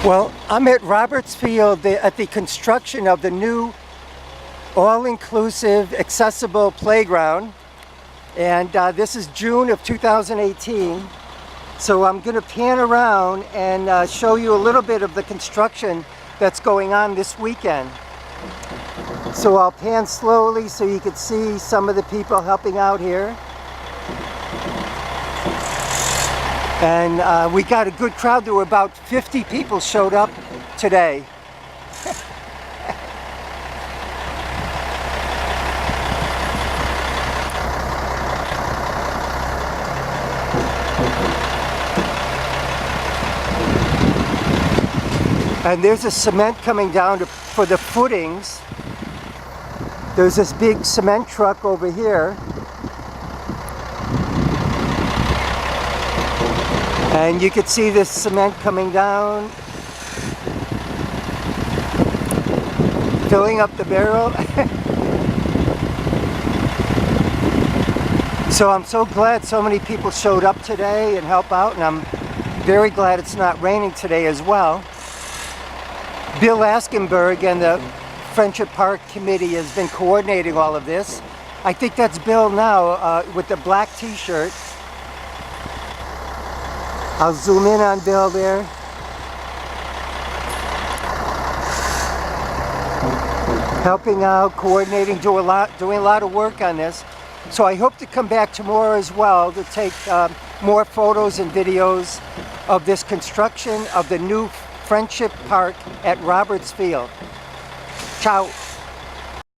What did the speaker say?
Well, I'm at Roberts Field at the construction of the new all-inclusive accessible playground, and this is June of 2018. So I'm going to pan around and show you a little bit of the construction that's going on this weekend. So I'll pan slowly so you can see some of the people helping out here. And we got a good crowd. There were about 50 people showed up today. And there's a cement coming down for the footings. There's this big cement truck over here. And you can see this cement coming down, filling up the barrel. So I'm so glad so many people showed up today and help out, and I'm very glad it's not raining today as well. Bill Askenberg and the Friendship Park Committee has been coordinating all of this. I think that's Bill now with the black t-shirt. I'll zoom in on Bill there. Helping out, coordinating, doing a lot of work on this. So I hope to come back tomorrow as well to take more photos and videos of this construction of the new Friendship Park at Roberts Field. Ciao.